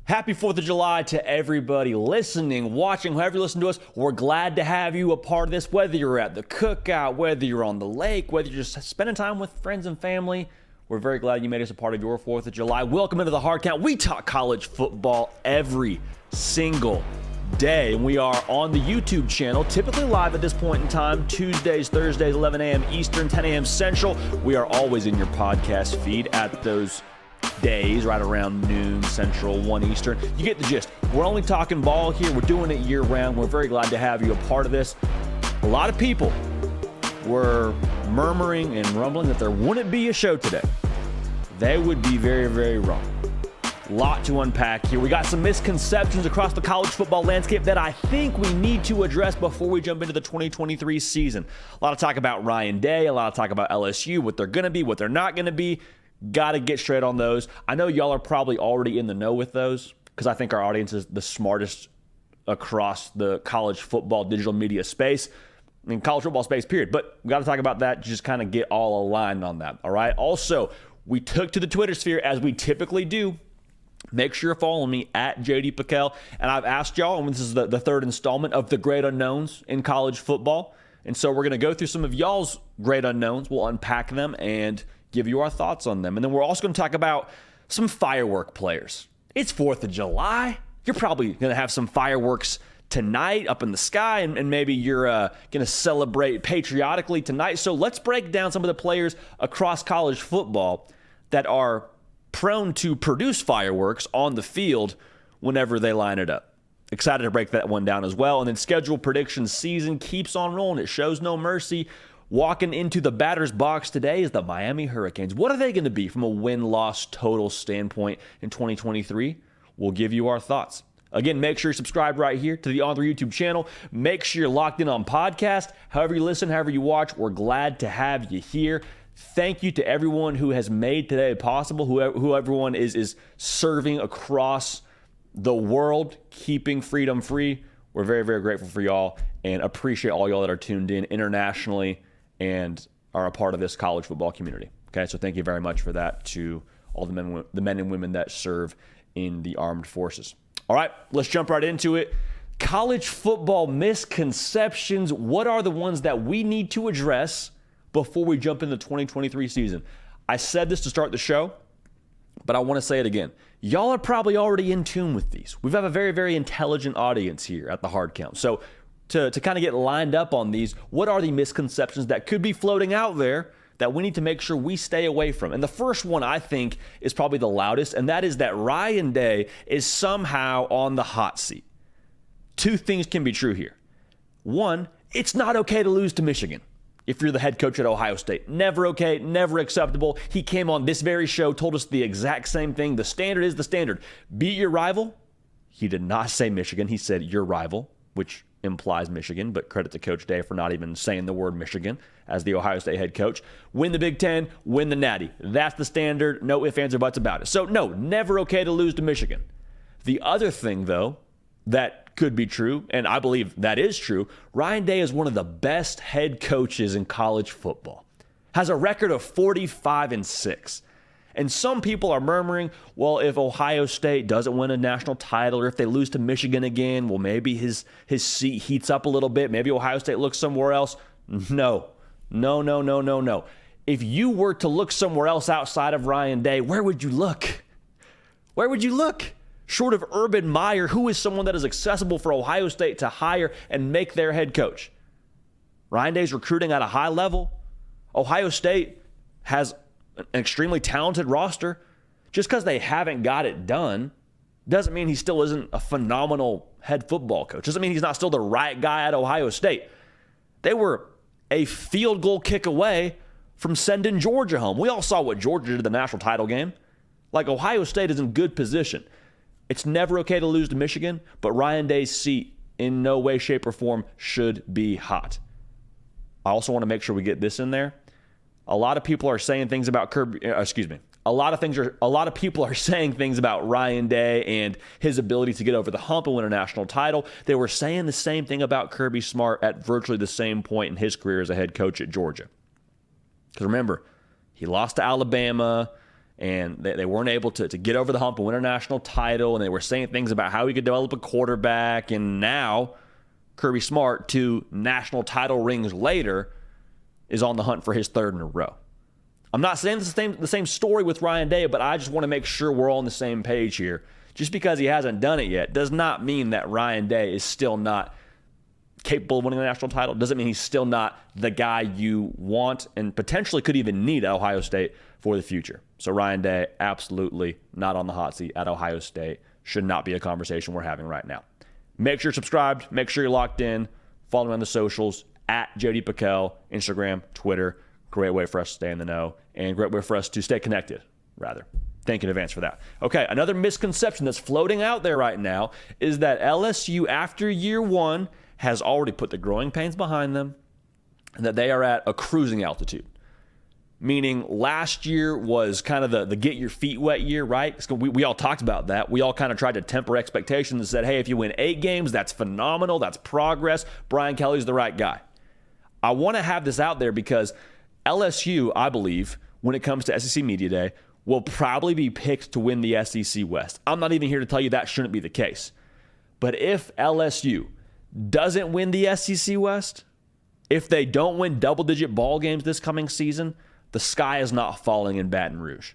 Happy 4th of July to everybody listening, watching, whoever you listen to us. We're glad to have you a part of this, whether you're at the cookout, whether you're on the lake, whether you're just spending time with friends and family. We're very glad you made us a part of your 4th of July. Welcome into the Hard Count. We talk college football every single day, and we are on the YouTube channel, typically live at this point in time, Tuesdays, Thursdays, 11 a.m. Eastern, 10 a.m. Central. We are always in your podcast feed at those days, right around noon Central, 1 Eastern. You get the gist. We're only talking ball here. We're doing it year-round. We're very glad to have you a part of this. A lot of people were murmuring and rumbling that there wouldn't be a show today. They would be very, very wrong. A lot to unpack here. We got some misconceptions across the college football landscape that I think we need to address before we jump into the 2023 season. A lot of talk about Ryan Day, a lot of talk about LSU, what they're going to be, what they're not going to be. Got to get straight on those. I know y'all are probably already in the know with those because I think our audience is the smartest across the college football digital media space. I mean, college football space, period. But we got to talk about that, just kind of get all aligned on that, all right? Also, we took to the Twitter sphere as we typically do. Make sure you're following me at JD Piquel. And I've asked y'all, and this is the third installment of the great unknowns in college football. And so we're going to go through some of y'all's great unknowns. We'll unpack them and give you our thoughts on them. And then we're also going to talk about some firework players. It's 4th of July. You're probably going to have some fireworks tonight up in the sky, and maybe you're going to celebrate patriotically tonight. So let's break down some of the players across college football that are prone to produce fireworks on the field whenever they line it up. Excited to break that one down as well. And then schedule predictions season keeps on rolling. It shows no mercy. Walking into the batter's box today is the Miami Hurricanes. What are they going to be from a win-loss total standpoint in 2023? We'll give you our thoughts. Again, make sure you subscribe right here to the On The YouTube channel. Make sure you're locked in on podcast. However you listen, however you watch, we're glad to have you here. Thank you to everyone who has made today possible, who everyone is serving across the world, keeping freedom free. We're very, very grateful for y'all and appreciate all y'all that are tuned in internationally and are a part of this college football community. Okay, so thank you very much for that to all the men and women that serve in the armed forces. All right, let's jump right into it. College football misconceptions. What are the ones that we need to address before we jump into the 2023 season? I said this to start the show, but I want to say it again. Y'all are probably already in tune with these. We have a very, very intelligent audience here at the Hard Count. So to kind of get lined up on these, what are the misconceptions that could be floating out there that we need to make sure we stay away from? And the first one, I think, is probably the loudest, and that is that Ryan Day is somehow on the hot seat. Two things can be true here. One, it's not okay to lose to Michigan if you're the head coach at Ohio State. Never okay, never acceptable. He came on this very show, told us the exact same thing. The standard is the standard. Beat your rival. He did not say Michigan. He said your rival, which implies Michigan, but credit to Coach Day for not even saying the word Michigan as the Ohio State head coach. Win the Big Ten, win the Natty. That's the standard. No ifs, ands, or buts about it. So no, never okay to lose to Michigan. The other thing, though, that could be true, and I believe that is true, Ryan Day is one of the best head coaches in college football. Has a record of 45-6. And some people are murmuring, well, if Ohio State doesn't win a national title or if they lose to Michigan again, well, maybe his seat heats up a little bit. Maybe Ohio State looks somewhere else. No. If you were to look somewhere else outside of Ryan Day, where would you look? Where would you look? Short of Urban Meyer, who is someone that is accessible for Ohio State to hire and make their head coach. Ryan Day's recruiting at a high level. Ohio State has an extremely talented roster. Just because they haven't got it done doesn't mean he still isn't a phenomenal head football coach. Doesn't mean he's not still the right guy at Ohio State. They were a field goal kick away from sending Georgia home. We all saw what Georgia did in the national title game. Like, Ohio State is in good position. It's never okay to lose to Michigan, but Ryan Day's seat in no way, shape, or form should be hot. I also want to make sure we get this in there. A lot of people are saying things about A lot of people are saying things about Ryan Day and his ability to get over the hump and win a national title. They were saying the same thing about Kirby Smart at virtually the same point in his career as a head coach at Georgia. Because remember, he lost to Alabama and they weren't able to get over the hump and win a national title, and they were saying things about how he could develop a quarterback, and now Kirby Smart, 2 national title rings later, is on the hunt for his 3rd in a row. I'm not saying it's the same story with Ryan Day, but I just want to make sure we're all on the same page here. Just because he hasn't done it yet does not mean that Ryan Day is still not capable of winning a national title. Doesn't mean he's still not the guy you want and potentially could even need at Ohio State for the future. So Ryan Day, absolutely not on the hot seat at Ohio State. Should not be a conversation we're having right now. Make sure you're subscribed. Make sure you're locked in. Follow me on the socials at JD Piquel, Instagram, Twitter. Great way for us to stay in the know and great way for us to stay connected, rather. Thank you in advance for that. Okay, another misconception that's floating out there right now is that LSU, after year 1, has already put the growing pains behind them and that they are at a cruising altitude. Meaning last year was kind of the get your feet wet year, right? We all talked about that. We all kind of tried to temper expectations and said, hey, if you win 8 games, that's phenomenal. That's progress. Brian Kelly's the right guy. I want to have this out there because LSU, I believe, when it comes to SEC Media Day, will probably be picked to win the SEC West. I'm not even here to tell you that shouldn't be the case. But if LSU doesn't win the SEC West, if they don't win double-digit ball games this coming season, the sky is not falling in Baton Rouge.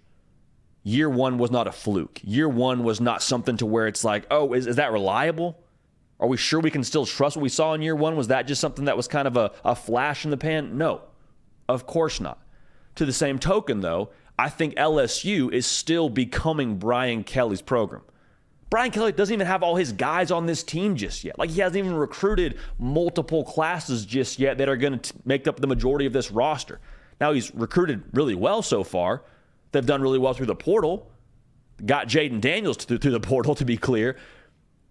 Year 1 was not a fluke. Year 1 was not something to where it's like, oh, is that reliable? Are we sure we can still trust what we saw in year 1? Was that just something that was kind of a flash in the pan? No, of course not. To the same token, though, I think LSU is still becoming Brian Kelly's program. Brian Kelly doesn't even have all his guys on this team just yet. Like, he hasn't even recruited multiple classes just yet that are going to make up the majority of this roster. Now, he's recruited really well so far. They've done really well through the portal. Got Jaden Daniels through the portal, to be clear.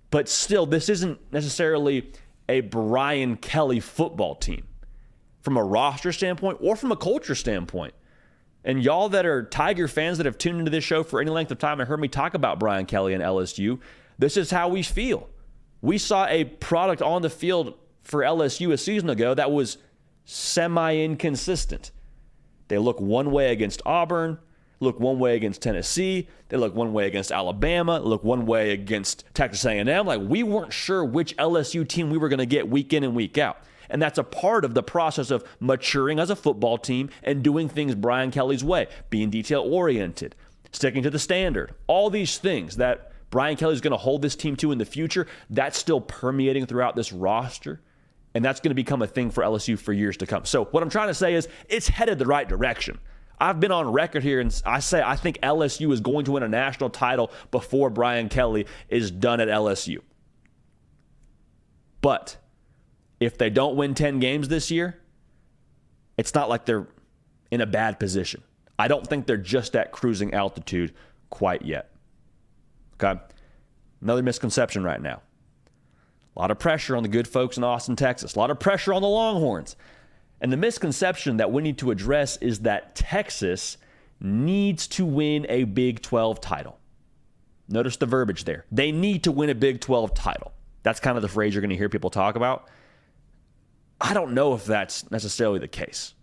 But still, this isn't necessarily a Brian Kelly football team from a roster standpoint or from a culture standpoint. And y'all that are Tiger fans that have tuned into this show for any length of time and heard me talk about Brian Kelly and LSU, this is how we feel. We saw a product on the field for LSU a season ago that was semi-inconsistent. They look one way against Auburn, look one way against Tennessee, they look one way against Alabama, look one way against Texas A&M. Like, we weren't sure which LSU team we were going to get week in and week out. And that's a part of the process of maturing as a football team and doing things Brian Kelly's way, being detail-oriented, sticking to the standard. All these things that Brian Kelly's going to hold this team to in the future, that's still permeating throughout this roster. And that's going to become a thing for LSU for years to come. So what I'm trying to say is it's headed the right direction. I've been on record here and I say I think LSU is going to win a national title before Brian Kelly is done at LSU. But if they don't win 10 games this year, it's not like they're in a bad position. I don't think they're just at cruising altitude quite yet. Okay? Another misconception right now. A lot of pressure on the good folks in Austin, Texas. A lot of pressure on the Longhorns. And the misconception that we need to address is that Texas needs to win a Big 12 title. Notice the verbiage there. They need to win a Big 12 title. That's kind of the phrase you're going to hear people talk about. I don't know if that's necessarily the case.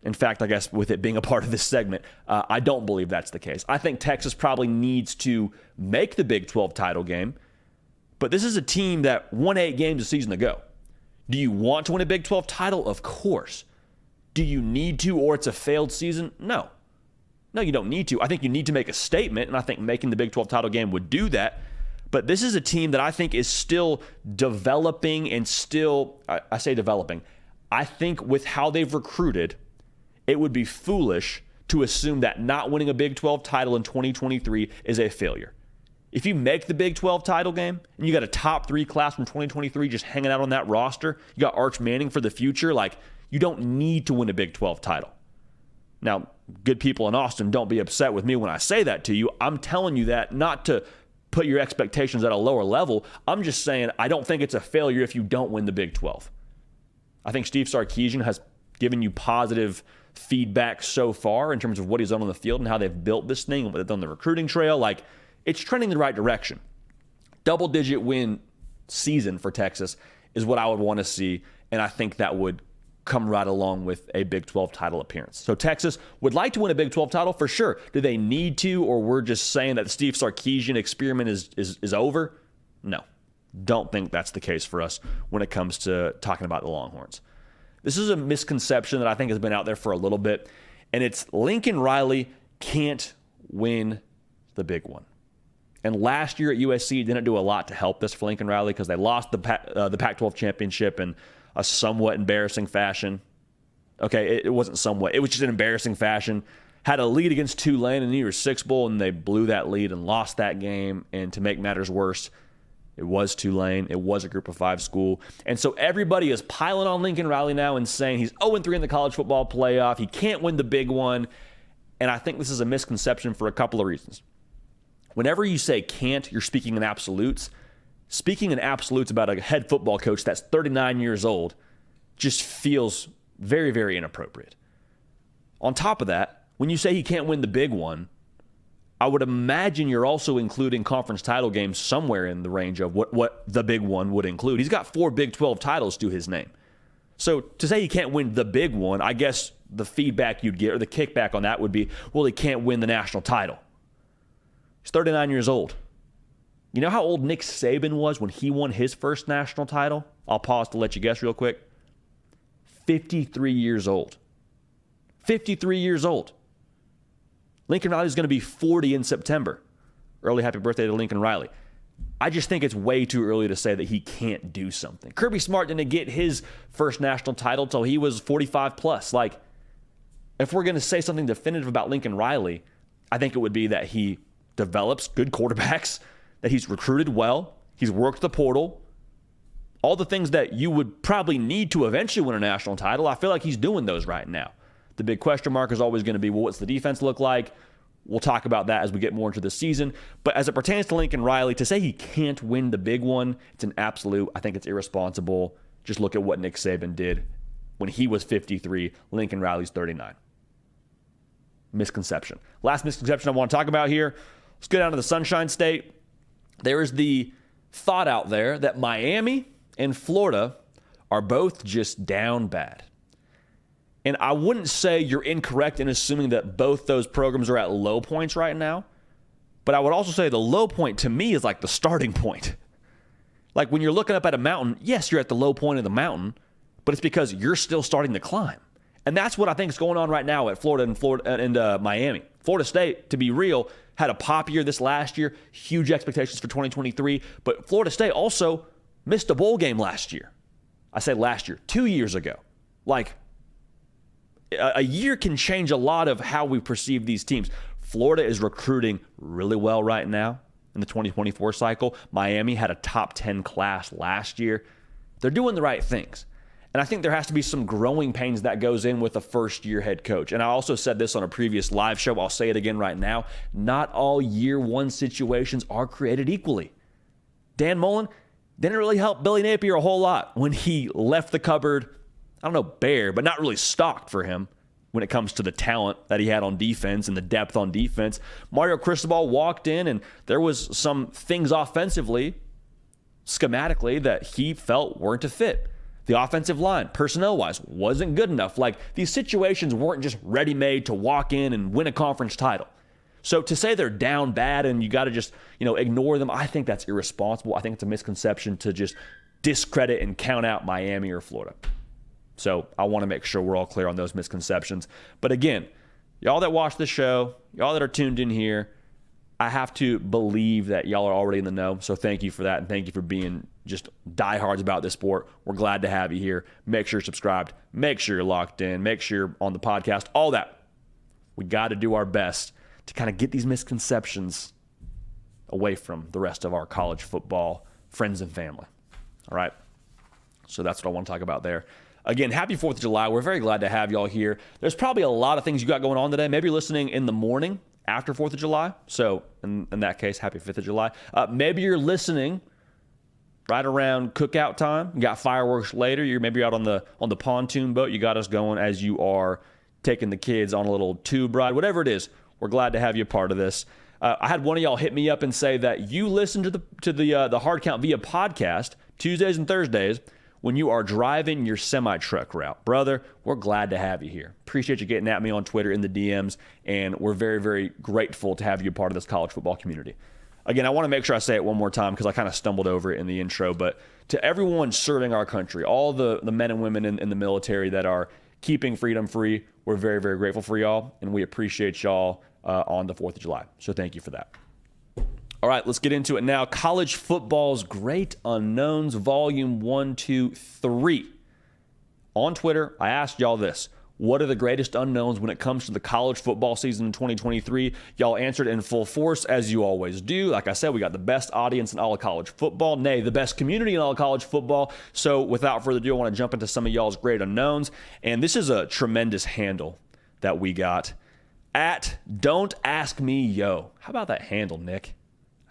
In fact, I guess with it being a part of this segment, I don't believe that's the case. I think Texas probably needs to make the Big 12 title game, but this is a team that won 8 games a season ago. Do you want to win a Big 12 title? Of course. Do you need to, or it's a failed season? No. No, you don't need to. I think you need to make a statement, and I think making the Big 12 title game would do that. But this is a team that I think is still developing and still, I say developing. I think with how they've recruited, it would be foolish to assume that not winning a Big 12 title in 2023 is a failure. If you make the Big 12 title game and you got a top 3 class from 2023 just hanging out on that roster, you got Arch Manning for the future, like, you don't need to win a Big 12 title. Now, good people in Austin, don't be upset with me when I say that to you. I'm telling you that not to put your expectations at a lower level. I'm just saying I don't think it's a failure if you don't win the Big 12. I think Steve Sarkisian has given you positive feedback so far in terms of what he's done on the field and how they've built this thing and what they've done on the recruiting trail. Like, it's trending in the right direction. Double-digit win season for Texas is what I would want to see, and I think that would come right along with a Big 12 title appearance. So Texas would like to win a Big 12 title for sure. Do they need to, or we're just saying that the Steve Sarkisian experiment is over? No, don't think that's the case for us when it comes to talking about the Longhorns. This is a misconception that I think has been out there for a little bit, and it's Lincoln Riley can't win the big one. And last year at USC didn't do a lot to help this for Lincoln Riley because they lost the Pac-12 championship in a somewhat embarrassing fashion. Okay, it wasn't somewhat. It was just an embarrassing fashion. Had a lead against Tulane in the New Year's Six Bowl, and they blew that lead and lost that game. And to make matters worse, it was Tulane. It was a Group of 5 school. And so everybody is piling on Lincoln Riley now and saying he's 0-3 in the college football playoff. He can't win the big one. And I think this is a misconception for a couple of reasons. Whenever you say can't, you're speaking in absolutes. Speaking in absolutes about a head football coach that's 39 years old just feels very, very inappropriate. On top of that, when you say he can't win the big one, I would imagine you're also including conference title games somewhere in the range of what the big one would include. He's got 4 Big 12 titles to his name. So to say he can't win the big one, I guess the feedback you'd get or the kickback on that would be, well, he can't win the national title. He's 39 years old. You know how old Nick Saban was when he won his first national title? I'll pause to let you guess real quick. 53 years old. 53 years old. Lincoln Riley is going to be 40 in September. Early happy birthday to Lincoln Riley. I just think it's way too early to say that he can't do something. Kirby Smart didn't get his first national title till he was 45 plus. Like, if we're going to say something definitive about Lincoln Riley, I think it would be that he develops good quarterbacks, that he's recruited well, he's worked the portal, all the things that you would probably need to eventually win a national title. I feel like he's doing those right now. The big question mark is always going to be, well, what's the defense look like? We'll talk about that as we get more into the season. But as it pertains to Lincoln Riley, to say he can't win the big one, it's an absolute. I think it's irresponsible. Just look at what Nick Saban did when he was 53. Lincoln Riley's 39. Misconception. Last misconception I want to talk about here. Let's go down to the Sunshine State. There is the thought out there that Miami and Florida are both just down bad. And I wouldn't say you're incorrect in assuming that both those programs are at low points right now. But I would also say the low point to me is like the starting point. Like when you're looking up at a mountain, yes, you're at the low point of the mountain, but it's because you're still starting to climb. And that's what I think is going on right now at Florida and Miami. Florida State, to be real, had a pop year this last year, huge expectations for 2023, but Florida State also missed a bowl game last year. I say last year, 2 years ago. Like, a year can change a lot of how we perceive these teams. Florida is recruiting really well right now in the 2024 cycle. Miami had a top 10 class last year. They're doing the right things. And I think there has to be some growing pains that goes in with a first-year head coach. And I also said this on a previous live show. I'll say it again right now. Not all year one situations are created equally. Dan Mullen didn't really help Billy Napier a whole lot when he left the cupboard, I don't know, bare, but not really stocked for him when it comes to the talent that he had on defense and the depth on defense. Mario Cristobal walked in, and there was some things offensively, schematically, that he felt weren't a fit. The offensive line, personnel-wise, wasn't good enough. Like, these situations weren't just ready-made to walk in and win a conference title. So to say they're down bad and you got to just, ignore them, I think that's irresponsible. I think it's a misconception to just discredit and count out Miami or Florida. So I want to make sure we're all clear on those misconceptions. But again, y'all that watch the show, y'all that are tuned in here, I have to believe that y'all are already in the know. So thank you for that, and thank you for being just diehards about this sport. We're glad to have you here. Make sure you're subscribed. Make sure you're locked in. Make sure you're on the podcast. All that. We got to do our best to kind of get these misconceptions away from the rest of our college football friends and family. All right? So that's what I want to talk about there. Again, happy 4th of July. We're very glad to have y'all here. There's probably a lot of things you got going on today. Maybe you're listening in the morning after 4th of July. So in that case, happy 5th of July. Maybe you're listening right around cookout time. You got fireworks later. You're maybe out on the pontoon boat. You got us going as you are taking the kids on a little tube ride. Whatever it is, we're glad to have you a part of this. I had one of y'all hit me up and say that you listen to the Hard Count via podcast Tuesdays and Thursdays, when you are driving your semi-truck route. Brother, we're glad to have you here. Appreciate you getting at me on Twitter in the DMs, and we're very, very grateful to have you a part of this college football community. Again, I want to make sure I say it one more time because I kind of stumbled over it in the intro, but to everyone serving our country, all the men and women in the military that are keeping freedom free, we're very, very grateful for y'all, and we appreciate y'all on the 4th of July. So thank you for that. All right, let's get into it now. College football's Great Unknowns, Volume 1, 2, 3. On Twitter, I asked y'all this. What are the greatest unknowns when it comes to the college football season in 2023? Y'all answered in full force, as you always do. Like I said, we got the best audience in all of college football, nay, the best community in all of college football. So without further ado, I want to jump into some of y'all's great unknowns. And this is a tremendous handle that we got at Don't Ask Me Yo. How about that handle, Nick?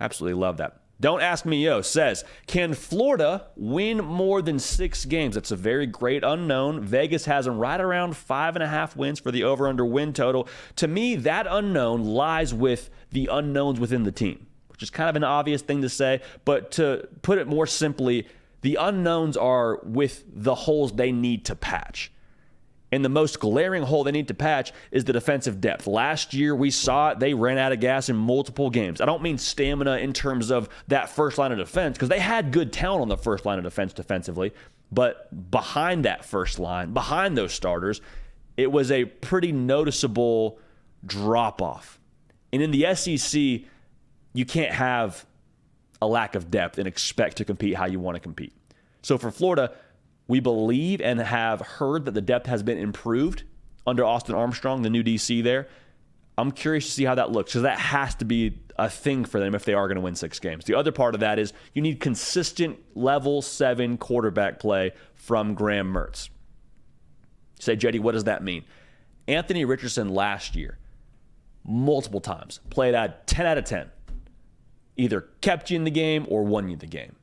Absolutely love that. Don't Ask Me Yo says, can Florida win more than 6 games? That's a very great unknown. Vegas has them right around 5.5 wins for the over-under win total. To me, that unknown lies with the unknowns within the team, which is kind of an obvious thing to say. But to put it more simply, the unknowns are with the holes they need to patch. And the most glaring hole they need to patch is the defensive depth. Last year, we saw it. They ran out of gas in multiple games. I don't mean stamina in terms of that first line of defense, because they had good talent on the first line of defense defensively. But behind that first line, behind those starters, it was a pretty noticeable drop-off. And in the SEC, you can't have a lack of depth and expect to compete how you want to compete. So for Florida, we believe and have heard that the depth has been improved under Austin Armstrong, the new DC there. I'm curious to see how that looks, because that has to be a thing for them if they are going to win 6 games. The other part of that is you need consistent level 7 quarterback play from Graham Mertz. You say, Jetty, what does that mean? Anthony Richardson last year, multiple times, played at 10 out of 10. Either kept you in the game or won you the game.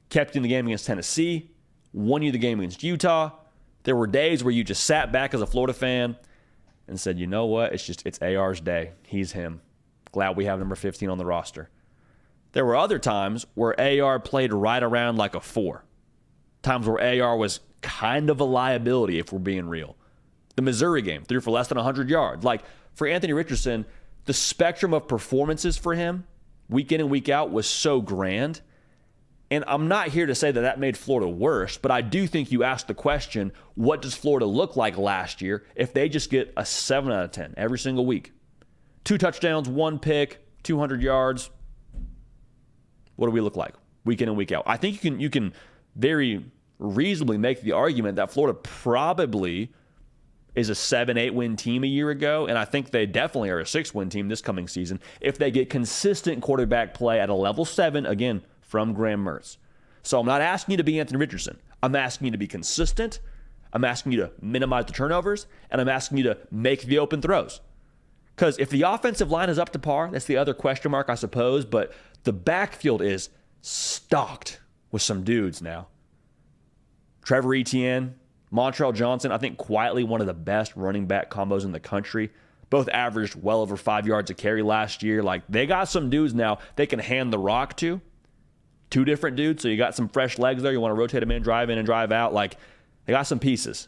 Kept you in the game against Tennessee, won you the game against Utah. There were days where you just sat back as a Florida fan and said, you know what, it's AR's day. He's him. Glad we have number 15 on the roster. There were other times where AR played right around like a 4. Times where AR was kind of a liability, if we're being real. The Missouri game, threw for less than 100 yards. Like, for Anthony Richardson, the spectrum of performances for him, week in and week out, was so grand. And I'm not here to say that that made Florida worse, but I do think you asked the question, what does Florida look like last year if they just get a 7 out of 10 every single week? 2 touchdowns, 1 pick, 200 yards. What do we look like week in and week out? I think you can very reasonably make the argument that Florida probably is a 7-8 win team a year ago, and I think they definitely are a 6-win team this coming season if they get consistent quarterback play at a level 7, again, from Graham Mertz. So I'm not asking you to be Anthony Richardson. I'm asking you to be consistent. I'm asking you to minimize the turnovers, and I'm asking you to make the open throws. Because if the offensive line is up to par, that's the other question mark, I suppose, but the backfield is stocked with some dudes now. Trevor Etienne, Montrell Johnson, I think quietly one of the best running back combos in the country. Both averaged well over 5 yards a carry last year. Like, they got some dudes now they can hand the rock to. 2 different dudes, so you got some fresh legs there. You want to rotate them in and drive out. Like, they got some pieces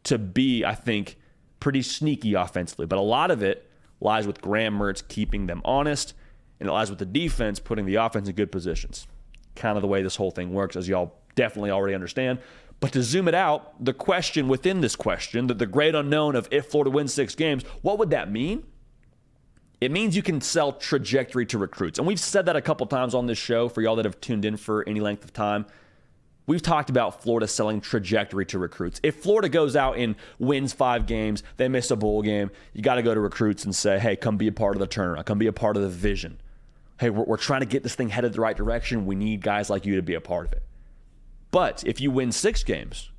to be, I think, pretty sneaky offensively. But a lot of it lies with Graham Mertz keeping them honest, and it lies with the defense putting the offense in good positions. Kind of the way this whole thing works, as y'all definitely already understand. But to zoom it out, the question within this question, the great unknown of if Florida wins 6 games, what would that mean? It means you can sell trajectory to recruits. And we've said that a couple times on this show for y'all that have tuned in for any length of time. We've talked about Florida selling trajectory to recruits. If Florida goes out and wins 5 games, they miss a bowl game, you got to go to recruits and say, hey, come be a part of the turnaround. Come be a part of the vision. Hey, we're trying to get this thing headed the right direction. We need guys like you to be a part of it. But if you win 6 games,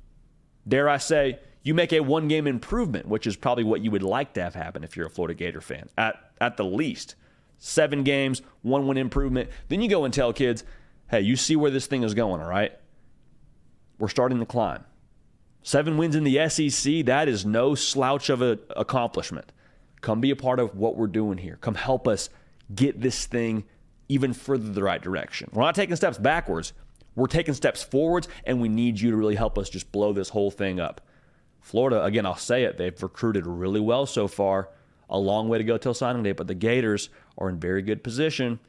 dare I say, you make a 1-game improvement, which is probably what you would like to have happen if you're a Florida Gator fan, at the least. 7 games, 1-win improvement. Then you go and tell kids, hey, you see where this thing is going, all right? We're starting to climb. 7 wins in the SEC, that is no slouch of an accomplishment. Come be a part of what we're doing here. Come help us get this thing even further the right direction. We're not taking steps backwards. We're taking steps forwards, and we need you to really help us just blow this whole thing up. Florida, again, I'll say it, they've recruited really well so far. A long way to go till signing day, but the Gators are in very good position.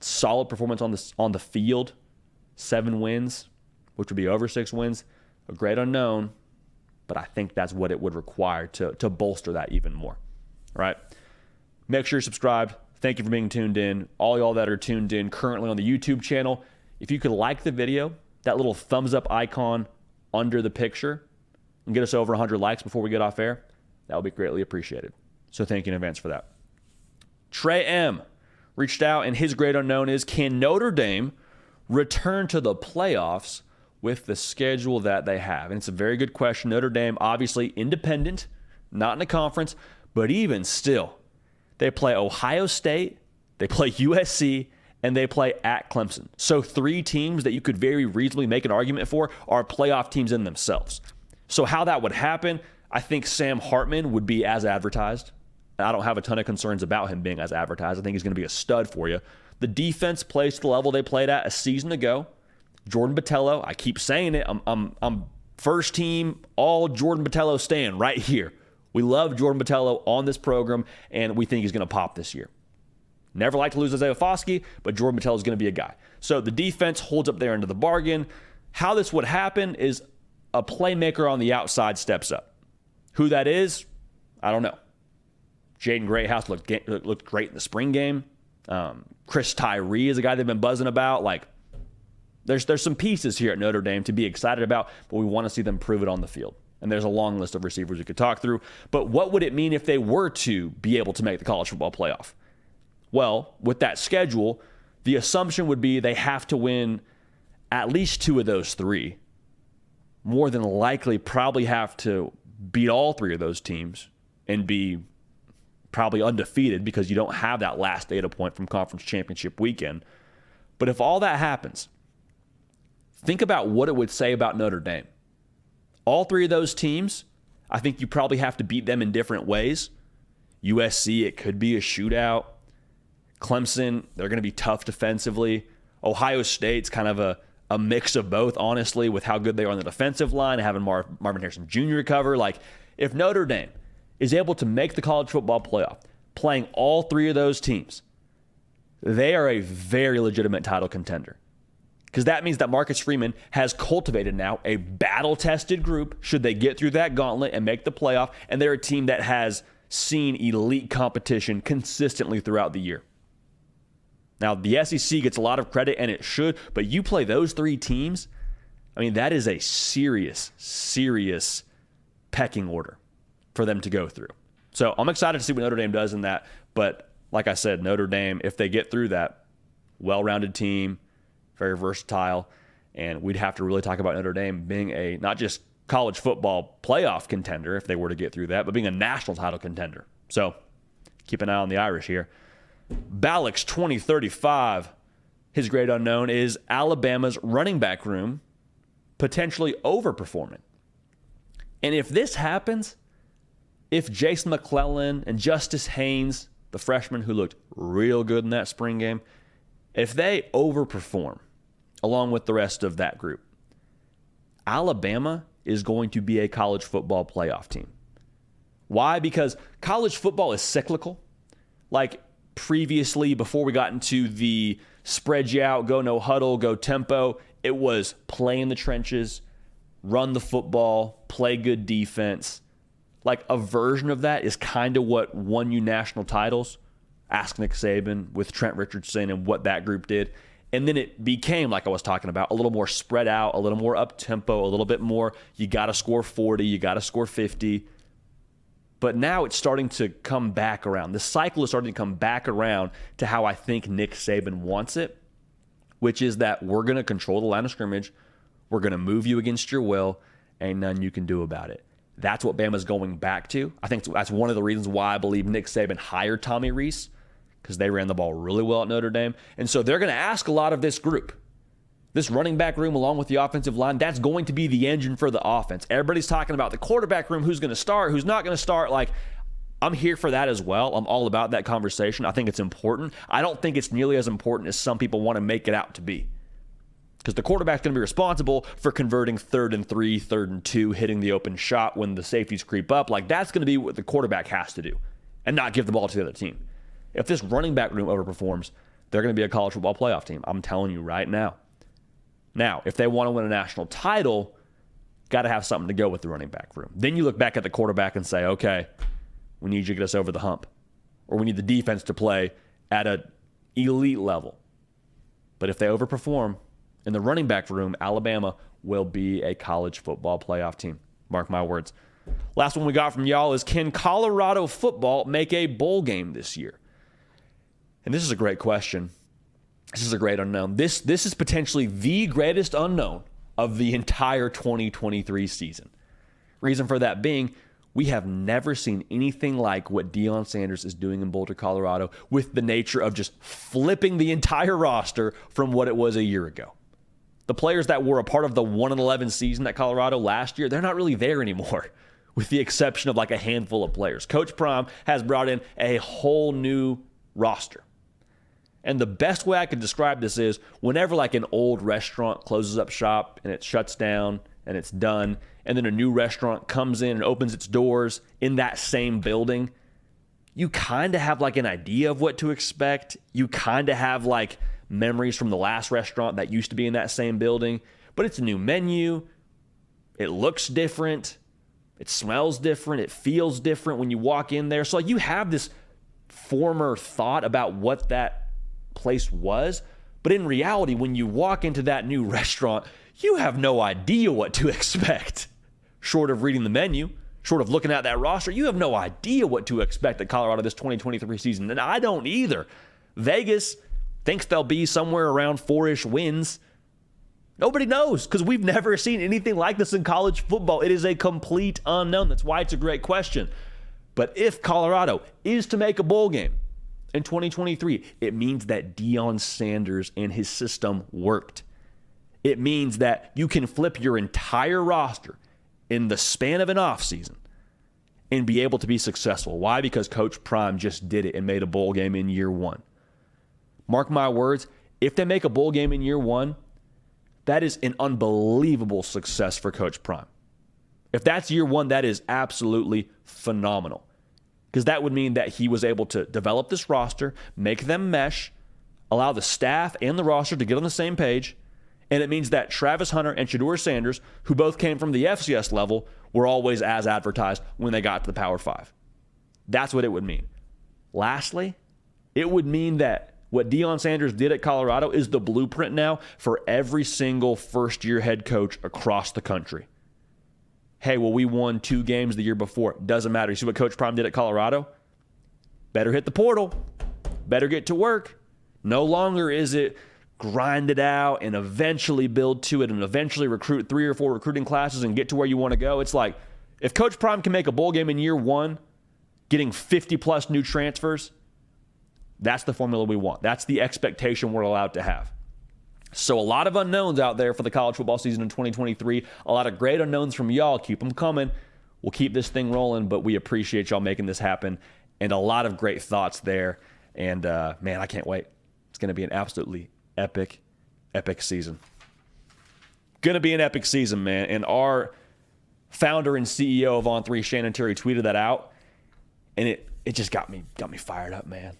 Solid performance on the field. 7 wins, which would be over 6 wins. A great unknown, but I think that's what it would require to bolster that even more. All right? Make sure you're subscribed. Thank you for being tuned in. All y'all that are tuned in currently on the YouTube channel, if you could like the video, that little thumbs up icon under the picture, and get us over 100 likes before we get off air, that would be greatly appreciated. So thank you in advance for that. Trey M. reached out, and his great unknown is, can Notre Dame return to the playoffs with the schedule that they have? And it's a very good question. Notre Dame, obviously independent, not in a conference, but even still, they play Ohio State, they play USC, and they play at Clemson. So 3 teams that you could very reasonably make an argument for are playoff teams in themselves. So how that would happen, I think Sam Hartman would be as advertised. I don't have a ton of concerns about him being as advertised. I think he's going to be a stud for you. The defense plays to the level they played at a season ago. Jordan Botelho, I keep saying it, I'm first team, all Jordan Botelho stand right here. We love Jordan Botelho on this program, and we think he's going to pop this year. Never like to lose Isaiah Foskey, but Jordan Botelho is going to be a guy. So the defense holds up there into the bargain. How this would happen is a playmaker on the outside steps up. Who that is, I don't know. Jaden Greathouse looked great in the spring game. Chris Tyree is a guy they've been buzzing about. Like, there's some pieces here at Notre Dame to be excited about, but we want to see them prove it on the field. And there's a long list of receivers we could talk through. But what would it mean if they were to be able to make the college football playoff? Well, with that schedule, the assumption would be they have to win at least 2 of those 3. More than likely, probably have to beat all 3 of those teams and be probably undefeated because you don't have that last data point from conference championship weekend. But if all that happens, think about what it would say about Notre Dame. All 3 of those teams, I think you probably have to beat them in different ways. USC, it could be a shootout. Clemson, they're going to be tough defensively. Ohio State's kind of a mix of both, honestly, with how good they are on the defensive line, having Marvin Harrison Jr. cover. Like, if Notre Dame is able to make the college football playoff, playing all 3 of those teams, they are a very legitimate title contender. Because that means that Marcus Freeman has cultivated now a battle-tested group should they get through that gauntlet and make the playoff, and they're a team that has seen elite competition consistently throughout the year. Now, the SEC gets a lot of credit, and it should, but you play those 3 teams, I mean, that is a serious, serious pecking order for them to go through. So I'm excited to see what Notre Dame does in that, but like I said, Notre Dame, if they get through that, well-rounded team, very versatile, and we'd have to really talk about Notre Dame being a not just college football playoff contender if they were to get through that, but being a national title contender. So keep an eye on the Irish here. Balix 2035, his great unknown is Alabama's running back room potentially overperforming. And if this happens, if Jason McClellan and Justice Haynes, the freshman who looked real good in that spring game, if they overperform along with the rest of that group, Alabama is going to be a college football playoff team. Why? Because college football is cyclical. Like previously, before we got into the spread you out, go no huddle, go tempo, it was play in the trenches, run the football, play good defense. Like a version of that is kind of what won you national titles. Ask Nick Saban with Trent Richardson and what that group did. And then it became, like I was talking about, a little more spread out, a little more up-tempo, a little bit more, you got to score 40, you got to score 50. But now it's starting to come back around. The cycle is starting to come back around to how I think Nick Saban wants it, which is that we're going to control the line of scrimmage, we're going to move you against your will, ain't nothing you can do about it. That's what Bama's going back to. I think that's one of the reasons why I believe Nick Saban hired Tommy Rees, because they ran the ball really well at Notre Dame. And so they're going to ask a lot of this group. This running back room along with the offensive line, that's going to be the engine for the offense. Everybody's talking about the quarterback room, who's going to start, who's not going to start. Like, I'm here for that as well. I'm all about that conversation. I think it's important. I don't think it's nearly as important as some people want to make it out to be. Because the quarterback's going to be responsible for converting 3rd and 3, 3rd and 2, hitting the open shot when the safeties creep up. Like, that's going to be what the quarterback has to do and not give the ball to the other team. If this running back room overperforms, they're going to be a college football playoff team. I'm telling you right now. Now, if they want to win a national title, got to have something to go with the running back room. Then you look back at the quarterback and say, okay, we need you to get us over the hump. Or we need the defense to play at an elite level. But if they overperform, in the running back room, Alabama will be a college football playoff team. Mark my words. Last one we got from y'all is, can Colorado football make a bowl game this year? And this is a great question. This is a great unknown. This is potentially the greatest unknown of the entire 2023 season. Reason for that being, we have never seen anything like what Deion Sanders is doing in Boulder, Colorado, with the nature of just flipping the entire roster from what it was a year ago. The players that were a part of the 1-11 season at Colorado last year, they're not really there anymore, with the exception of like a handful of players. Coach Prime has brought in a whole new roster. And the best way I could describe this is whenever like an old restaurant closes up shop and it shuts down and it's done, and then a new restaurant comes in and opens its doors in that same building, you kind of have like an idea of what to expect. You kind of have like memories from the last restaurant that used to be in that same building, but it's a new menu. It looks different. It smells different. It feels different when you walk in there. So like you have this former thought about what that place was, but in reality, when you walk into that new restaurant, you have no idea what to expect. Short of reading the menu, short of looking at that roster, you have no idea what to expect at Colorado this 2023 season, and I don't either. Vegas thinks they'll be somewhere around 4-ish wins. Nobody knows, because we've never seen anything like this in college football. It is a complete unknown. That's why it's a great question. But if Colorado is to make a bowl game in 2023, it means that Deion Sanders and his system worked. It means that you can flip your entire roster in the span of an offseason and be able to be successful. Why? Because Coach Prime just did it and made a bowl game in year one. Mark my words, if they make a bowl game in year one, that is an unbelievable success for Coach Prime. If that's year one, that is absolutely phenomenal. Because that would mean that he was able to develop this roster, make them mesh, allow the staff and the roster to get on the same page, and it means that Travis Hunter and Shedeur Sanders, who both came from the FCS level, were always as advertised when they got to the Power 5. That's what it would mean. Lastly, it would mean that what Deion Sanders did at Colorado is the blueprint now for every single first-year head coach across the country. Hey, well, we won 2 games the year before. Doesn't matter. You see what Coach Prime did at Colorado? Better hit the portal. Better get to work. No longer is it grind it out and eventually build to it and eventually recruit 3 or 4 recruiting classes and get to where you want to go. It's like, if Coach Prime can make a bowl game in year one, getting 50-plus new transfers, that's the formula we want. That's the expectation we're allowed to have. So a lot of unknowns out there for the college football season in 2023. A lot of great unknowns from y'all. Keep them coming. We'll keep this thing rolling, but we appreciate y'all making this happen. And a lot of great thoughts there. And, man, I can't wait. It's going to be an absolutely epic season. Going to be an epic season, man. And our founder and CEO of On3, Shannon Terry, tweeted that out. And it just got me fired up, man.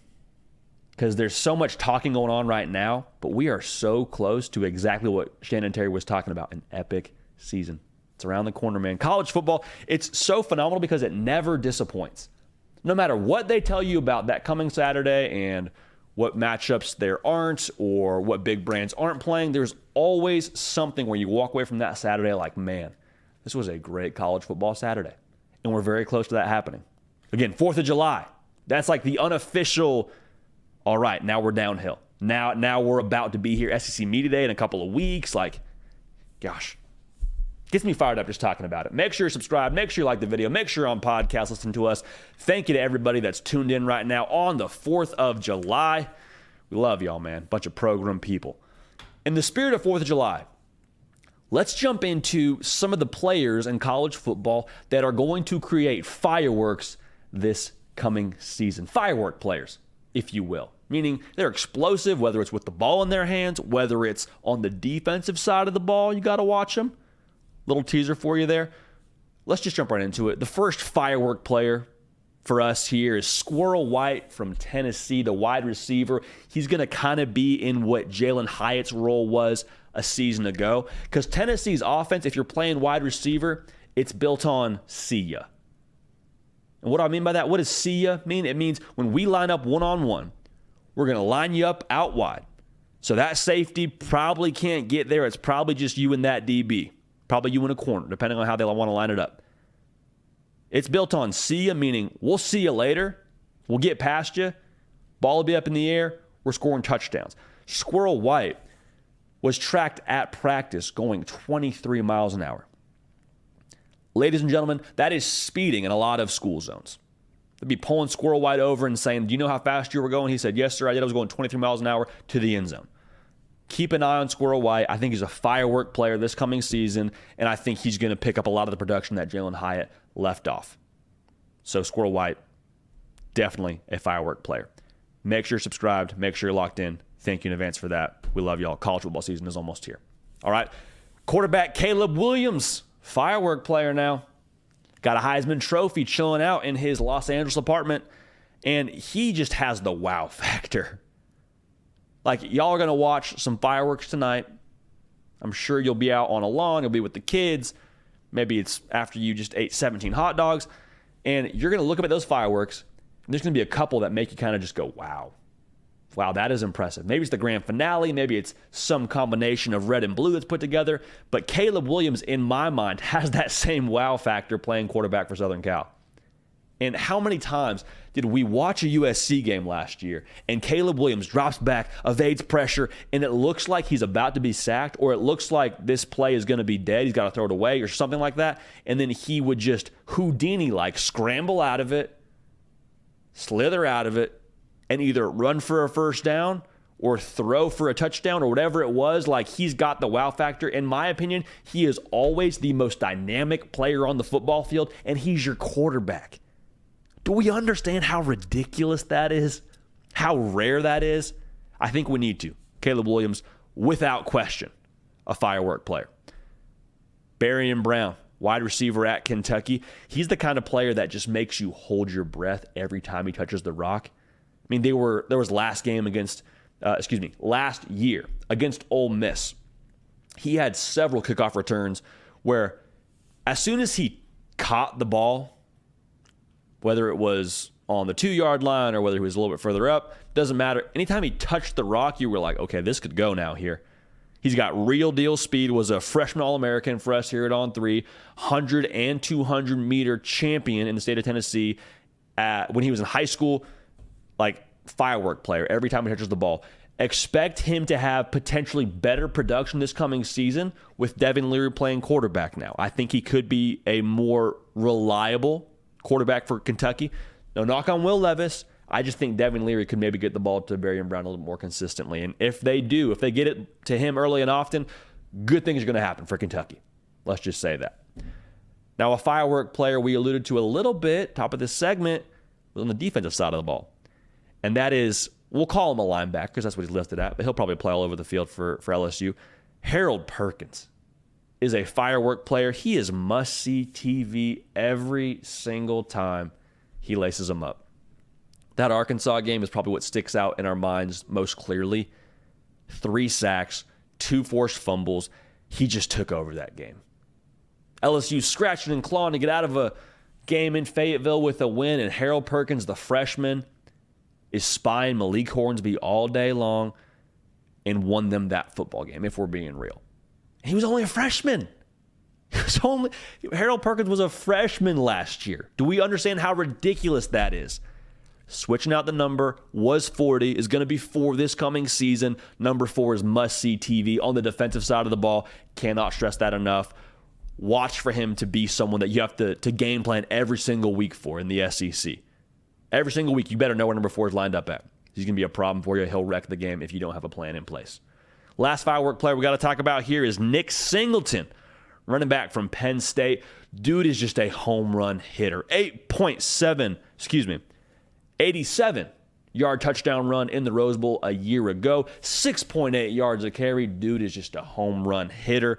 Because there's so much talking going on right now, but we are so close to exactly what Shannon Terry was talking about, an epic season. It's around the corner, man. College football, it's so phenomenal because it never disappoints. No matter what they tell you about that coming Saturday and what matchups there aren't or what big brands aren't playing, there's always something where you walk away from that Saturday like, man, this was a great college football Saturday. And we're very close to that happening. Again, 4th of July. That's like the unofficial, all right, now we're downhill. Now we're about to be here. SEC Media Day in a couple of weeks. Like, gosh, gets me fired up just talking about it. Make sure you're subscribed. Make sure you like the video. Make sure you're on podcast, listen to us. Thank you to everybody that's tuned in right now on the 4th of July. We love y'all, man. Bunch of program people. In the spirit of 4th of July, let's jump into some of the players in college football that are going to create fireworks this coming season. Firework players, if you will. meaning they're explosive, whether it's with the ball in their hands, whether it's on the defensive side of the ball. You got to watch them. Little teaser for you there. Let's just jump right into it. The first firework player for us here is Squirrel White from Tennessee, the wide receiver. He's going to kind of be in what Jalin Hyatt's role was a season ago, because Tennessee's offense, if you're playing wide receiver, it's built on see ya. And what do I mean by that? What does see ya mean? It means when we line up one-on-one, we're going to line you up out wide. So that safety probably can't get there. It's probably just you and that DB. Probably you in a corner, depending on how they want to line it up. It's built on see ya, meaning we'll see you later. We'll get past you. Ball will be up in the air. We're scoring touchdowns. Squirrel White was tracked at practice going 23 miles an hour. Ladies and gentlemen, that is speeding in a lot of school zones. They'd be pulling Squirrel White over and saying, do you know how fast you were going? He said, yes, sir, I did. I was going 23 miles an hour to the end zone. Keep an eye on Squirrel White. I think he's a firework player this coming season, and I think he's going to pick up a lot of the production that Jalin Hyatt left off. So Squirrel White, definitely a firework player. Make sure you're subscribed. Make sure you're locked in. Thank you in advance for that. We love y'all. College football season is almost here. All right. Quarterback Caleb Williams, firework player now. Got a Heisman Trophy chilling out in his Los Angeles apartment, and he just has the wow factor. Like, y'all are going to watch some fireworks tonight. I'm sure you'll be out on a lawn. You'll be with the kids. Maybe it's after you just ate 17 hot dogs. And you're going to look up at those fireworks, and there's going to be a couple that make you kind of just go, wow. Wow, that is impressive. Maybe it's the grand finale. Maybe it's some combination of red and blue that's put together. But Caleb Williams, in my mind, has that same wow factor playing quarterback for Southern Cal. And how many times did we watch a USC game last year and Caleb Williams drops back, evades pressure, and it looks like he's about to be sacked, or it looks like this play is going to be dead, he's got to throw it away or something like that, and then he would just Houdini-like scramble out of it, slither out of it, and either run for a first down or throw for a touchdown or whatever it was. Like, he's got the wow factor. In my opinion, he is always the most dynamic player on the football field, and he's your quarterback. Do we understand how ridiculous that is? How rare that is? I think we need to. Caleb Williams, without question, a firework player. Barium Brown, wide receiver at Kentucky. He's the kind of player that just makes you hold your breath every time he touches the rock. I mean, there was last year against Ole Miss. He had several kickoff returns where as soon as he caught the ball, whether it was on the 2-yard line or whether he was a little bit further up, doesn't matter. Anytime he touched the rock, you were like, okay, this could go now here. He's got real deal speed, was a freshman All-American for us here at On3, 100 and 200 meter champion in the state of Tennessee when he was in high school, like firework player every time he touches the ball. Expect him to have potentially better production this coming season with Devin Leary playing quarterback now. I think he could be a more reliable quarterback for Kentucky. No knock on Will Levis. I just think Devin Leary could maybe get the ball to Barium Brown a little more consistently. And if they get it to him early and often, good things are going to happen for Kentucky. Let's just say that. Now, a firework player we alluded to a little bit, top of this segment, was on the defensive side of the ball. And that is, we'll call him a linebacker because that's what he's listed at, but he'll probably play all over the field for LSU. Harold Perkins is a firework player. He is must-see TV every single time he laces them up. That Arkansas game is probably what sticks out in our minds most clearly. 3 sacks, 2 forced fumbles. He just took over that game. LSU scratching and clawing to get out of a game in Fayetteville with a win, and Harold Perkins, the freshman, is spying Malik Hornsby all day long and won them that football game, if we're being real. He was only a freshman. Harold Perkins was a freshman last year. Do we understand how ridiculous that is? Switching out the number, was 40, is going to be 4 this coming season. Number 4 is must-see TV on the defensive side of the ball. Cannot stress that enough. Watch for him to be someone that you have to game plan every single week for in the SEC. Every single week, you better know where number 4 is lined up at. He's going to be a problem for you. He'll wreck the game if you don't have a plan in place. Last firework player we got to talk about here is Nick Singleton, running back from Penn State. Dude is just a home run hitter. 87 yard touchdown run in the Rose Bowl a year ago. 6.8 yards a carry. Dude is just a home run hitter.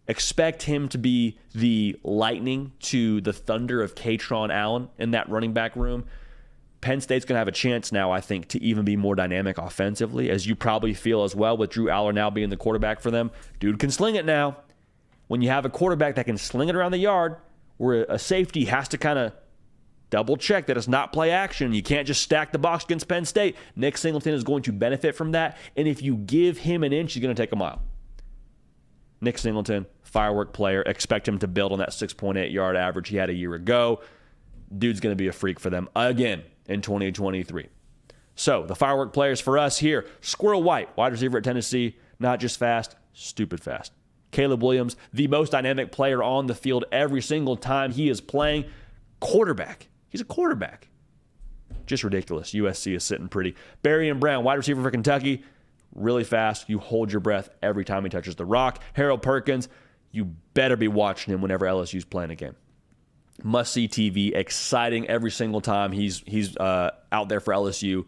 Expect him to be the lightning to the thunder of Katron Allen in that running back room. Penn State's going to have a chance now, I think, to even be more dynamic offensively, as you probably feel as well with Drew Aller now being the quarterback for them. Dude can sling it now. When you have a quarterback that can sling it around the yard, where a safety has to kind of double check that it's not play action. You can't just stack the box against Penn State. Nick Singleton is going to benefit from that. And if you give him an inch, he's going to take a mile. Nick Singleton, firework player. Expect him to build on that 6.8 yard average he had a year ago. Dude's going to be a freak for them again in 2023. So the firework players for us here: Squirrel White, wide receiver at Tennessee, not just fast, stupid fast. Caleb Williams, the most dynamic player on the field every single time he is playing. Quarterback. He's a quarterback. Just ridiculous. USC is sitting pretty. Barium Brown, wide receiver for Kentucky, really fast. You hold your breath every time he touches the rock. Harold Perkins, you better be watching him whenever LSU's playing a game. Must-see TV, exciting every single time he's out there for LSU.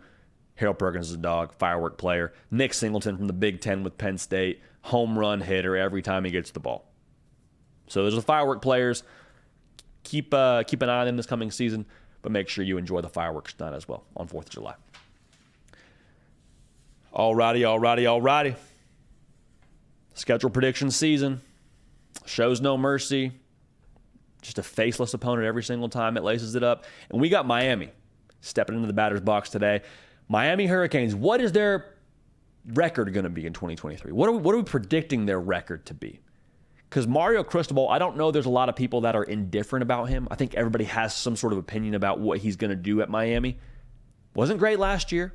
Harold Perkins is a dog, firework player. Nick Singleton from the Big Ten with Penn State, home run hitter every time he gets the ball. So those are the firework players. Keep an eye on them this coming season, but make sure you enjoy the fireworks night as well on 4th of July. Alrighty. Schedule prediction season. Shows no mercy. Just a faceless opponent every single time it laces it up. And we got Miami stepping into the batter's box today. Miami Hurricanes, what is their record going to be in 2023? What are we predicting their record to be? Because Mario Cristobal, I don't know there's a lot of people that are indifferent about him. I think everybody has some sort of opinion about what he's going to do at Miami. Wasn't great last year.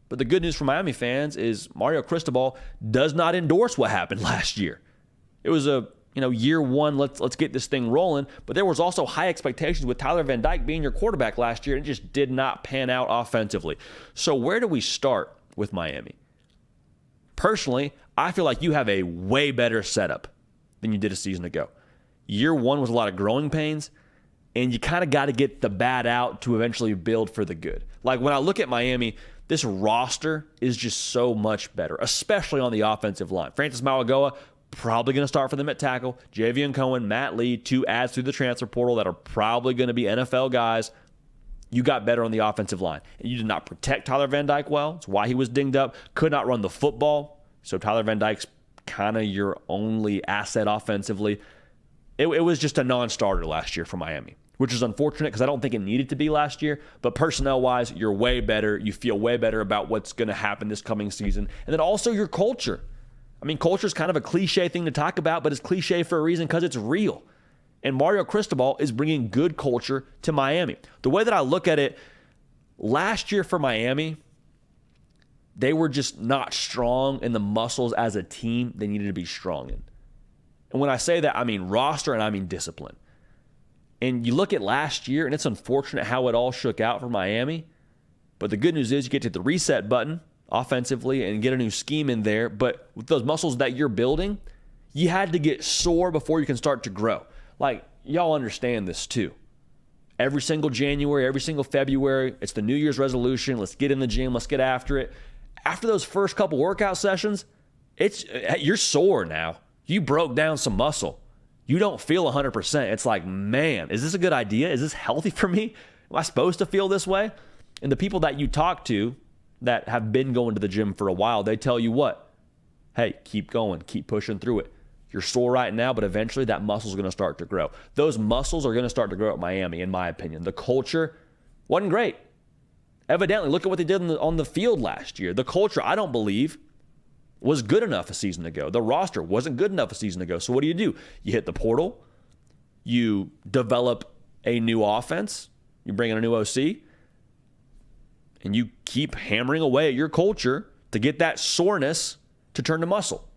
But the good news for Miami fans is Mario Cristobal does not endorse what happened last year. It was a year one, let's get this thing rolling. But there was also high expectations with Tyler Van Dyke being your quarterback last year, and it just did not pan out offensively. So where do we start with Miami? Personally, I feel like you have a way better setup than you did a season ago. Year one was a lot of growing pains, and you kind of got to get the bad out to eventually build for the good. Like when I look at Miami, this roster is just so much better, especially on the offensive line. Francis Mauigoa, probably going to start for them at tackle. Javion Cohen, Matt Lee, 2 adds through the transfer portal that are probably going to be NFL guys. You got better on the offensive line. And you did not protect Tyler Van Dyke well. That's why he was dinged up. Could not run the football. So Tyler Van Dyke's kind of your only asset offensively. It was just a non-starter last year for Miami, which is unfortunate because I don't think it needed to be last year. But personnel-wise, you're way better. You feel way better about what's going to happen this coming season. And then also your culture. I mean, culture is kind of a cliche thing to talk about, but it's cliche for a reason because it's real. And Mario Cristobal is bringing good culture to Miami. The way that I look at it, last year for Miami, they were just not strong in the muscles as a team they needed to be strong in. And when I say that, I mean roster and I mean discipline. And you look at last year, and it's unfortunate how it all shook out for Miami. But the good news is you get to the reset button offensively and get a new scheme in there. But with those muscles that you're building, you had to get sore before you can start to grow. Like, y'all understand this too. Every single January, every single February, it's the New Year's resolution. Let's get in the gym. Let's get after it. After those first couple workout sessions, you're sore now. You broke down some muscle. You don't feel 100%. It's like, man, is this a good idea? Is this healthy for me? Am I supposed to feel this way? And the people that you talk to that have been going to the gym for a while, they tell you what? Hey, keep going. Keep pushing through it. You're sore right now, but eventually that muscle's going to start to grow. Those muscles are going to start to grow at Miami, in my opinion. The culture wasn't great. Evidently, look at what they did on the field last year. The culture, I don't believe, was good enough a season ago. The roster wasn't good enough a season ago. So what do? You hit the portal. You develop a new offense. You bring in a new OC. And you keep hammering away at your culture to get that soreness to turn to muscle.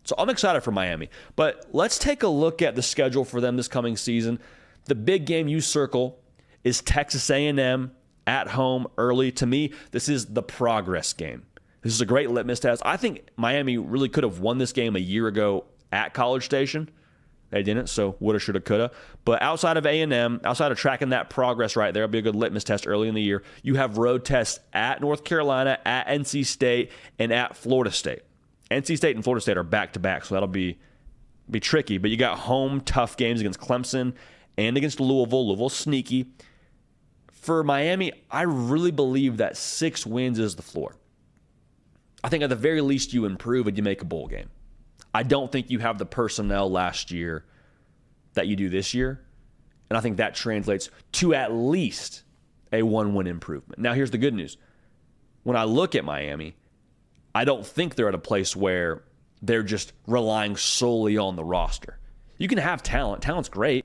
So I'm excited for Miami. But let's take a look at the schedule for them this coming season. The big game you circle is Texas A&M at home early. To me, this is the progress game. This is a great litmus test. I think Miami really could have won this game a year ago at College Station, They didn't, so woulda, shoulda, coulda. But outside of A&M, outside of tracking that progress right there, it'll be a good litmus test early in the year. You have road tests at North Carolina, at NC State, and at Florida State. NC State and Florida State are back-to-back, so that'll be tricky. But you got home tough games against Clemson and against Louisville. Louisville's sneaky. For Miami, I really believe that 6 wins is the floor. I think at the very least you improve and you make a bowl game. I don't think you have the personnel last year that you do this year. And I think that translates to at least a 1-win improvement. Now, here's the good news. When I look at Miami, I don't think they're at a place where they're just relying solely on the roster. You can have talent. Talent's great.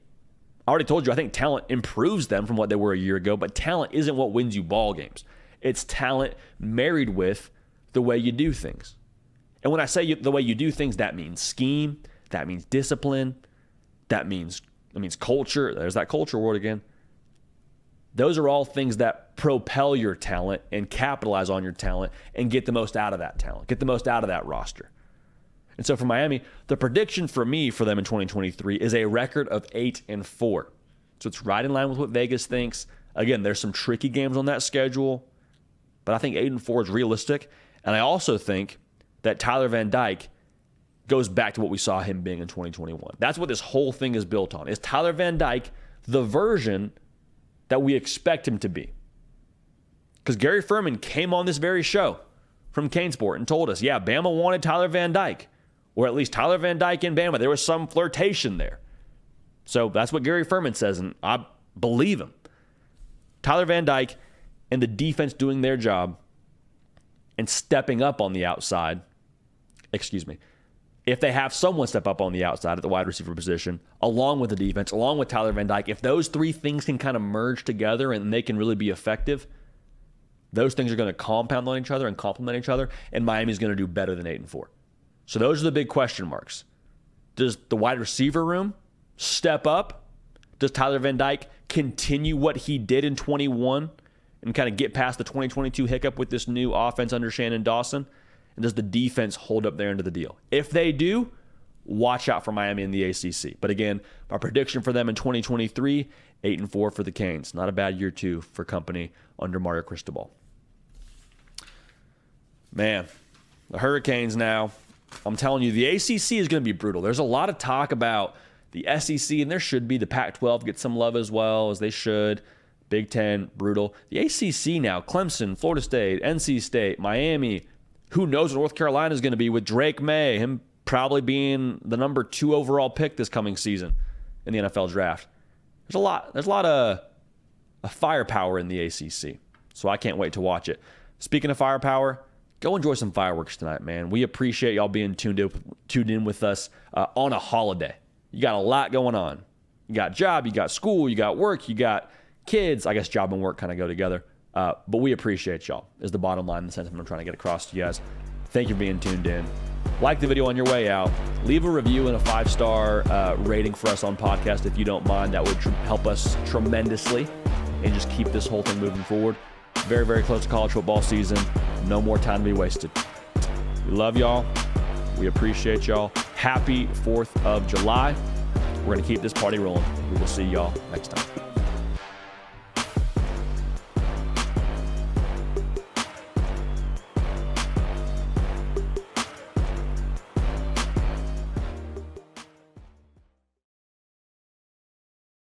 I already told you, I think talent improves them from what they were a year ago, but talent isn't what wins you ball games. It's talent married with the way you do things. And when I say the way you do things, that means scheme, that means discipline, that means culture. There's that culture word again. Those are all things that propel your talent and capitalize on your talent and get the most out of that talent, get the most out of that roster. And so for Miami, the prediction for me for them in 2023 is a record of 8-4. So it's right in line with what Vegas thinks. Again, there's some tricky games on that schedule, but I think 8-4 is realistic. And I also think that Tyler Van Dyke goes back to what we saw him being in 2021. That's what this whole thing is built on. Is Tyler Van Dyke the version that we expect him to be? Because Gary Furman came on this very show from CaneSport and told us, yeah, Bama wanted Tyler Van Dyke. Or at least Tyler Van Dyke and Bama. There was some flirtation there. So that's what Gary Furman says, and I believe him. Tyler Van Dyke and the defense doing their job and stepping up on the outside. If they have someone step up on the outside at the wide receiver position, along with the defense, along with Tyler Van Dyke, if those 3 things can kind of merge together and they can really be effective, those things are going to compound on each other and complement each other, and Miami's going to do better than 8-4. So those are the big question marks. Does the wide receiver room step up? Does Tyler Van Dyke continue what he did in 21 and kind of get past the 2022 hiccup with this new offense under Shannon Dawson? And does the defense hold up their end of the deal? If they do, watch out for Miami in the ACC. But again, my prediction for them in 2023, 8-4 for the Canes. Not a bad year, too, for company under Mario Cristobal. Man, the Hurricanes now. I'm telling you, the ACC is going to be brutal. There's a lot of talk about the SEC, and there should be. The Pac-12 get some love as well, as they should. Big Ten, brutal. The ACC now, Clemson, Florida State, NC State, Miami. Who knows what North Carolina is going to be with Drake May, him probably being the number 2 overall pick this coming season in the NFL draft. There's a lot of firepower in the ACC, so I can't wait to watch it. Speaking of firepower, go enjoy some fireworks tonight, man. We appreciate y'all being tuned in with us on a holiday. You got a lot going on. You got job, you got school, you got work, you got kids. I guess job and work kind of go together. But we appreciate y'all is the bottom line in the sentiment I'm trying to get across to you guys. Thank you for being tuned in. Like the video on your way out. Leave a review and a 5-star rating for us on podcast if you don't mind. That would help us tremendously and just keep this whole thing moving forward. Very, very close to college football season. No more time to be wasted. We love y'all. We appreciate y'all. Happy 4th of July. We're going to keep this party rolling. We will see y'all next time.